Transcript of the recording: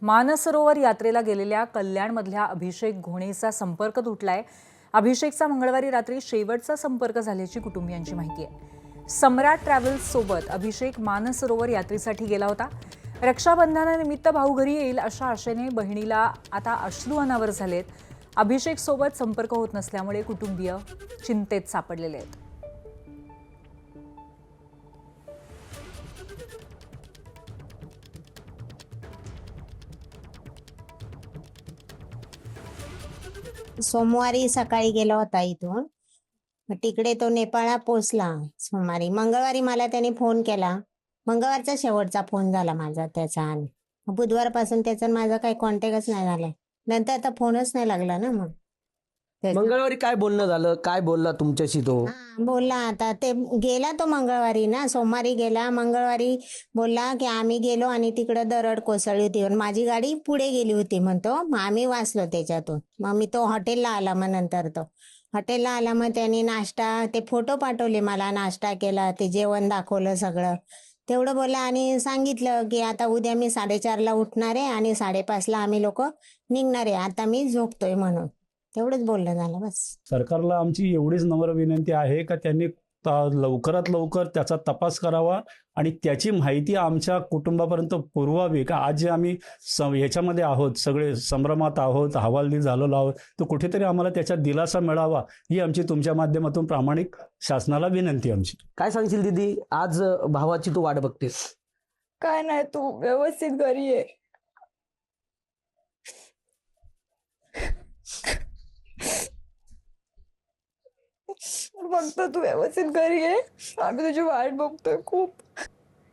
मानसरोवर यात्रेला गेलेल्या कल्याणमधल्या अभिषेक घोणेचा संपर्क तुटलाय। अभिषेकचा मंगळवारी रात्री शेवटचा संपर्क झाल्याची कुटुंबियांची माहिती आहे। सम्राट ट्रॅव्हल्स सोबत अभिषेक मानसरोवर यात्रेसाठी गेला होता। रक्षाबंधनानिमित्त भाऊ घरी येईल अशा आशेने बहिणीला आता अश्रू अनावर झालेत। अभिषेक सोबत संपर्क होत नसल्यामुळे कुटुंबीय चिंतेत सापडलेले आहेत। सोमवारी सकाळी गेला होता इथून, मग तिकडे तो नेपाळला पोचला सोमवारी। मंगळवारी मला त्याने फोन केला, मंगळवारचा शेवटचा फोन झाला माझा त्याचा। आणि बुधवारपासून त्याचा माझा काही कॉन्टॅक्टच नाही झाला। नंतर आता फोनच नाही लागला ना मग त्याचा। मंगळवारी काय बोलणं झालं, काय बोलला तुमच्याशी तो? बोलला आता ते गेला तो मंगळवारी ना, सोमवारी गेला, मंगळवारी बोलला की आम्ही गेलो आणि तिकडं दरड कोसळली होती आणि माझी गाडी पुढे गेली होती म्हणतो। मग आम्ही वाचलो त्याच्यातून। मग मी तो हॉटेलला आला, मग नंतर तो हॉटेलला आला, मग त्याने नाश्ता, ते फोटो पाठवले मला, नाश्ता केला, ते जेवण दाखवलं सगळं तेवढं बोलला। आणि सांगितलं की आता उद्या मी 4:30ला उठणार आहे आणि 5:30ला आम्ही लोक निघणार आहे, आता मी झोपतोय म्हणून तेवढंच बोलणं झालं बस। सरकारला आमची एवढीच नम्र विनंती आहे का त्यांनी लवकरात लवकर त्याचा तपास करावा आणि त्याची माहिती आमच्या कुटुंबापर्यंत पुरवावी। का आज जे आम्ही याच्यामध्ये आहोत, सगळे संभ्रमात आहोत, हवालदिल झालेलो आहोत, तर कुठेतरी आम्हाला त्याचा दिलासा मिळावा ही आमची तुमच्या माध्यमातून प्रामाणिक शासनाला विनंती आमची। काय सांगशील दीदी, आज भावाची तू वाट बघतेस? काय नाही, तू व्यवस्थित घरी ये। फक्त तू व्यवस्थित घरी ये, आम्ही तुझी वाट बघतोय खूप।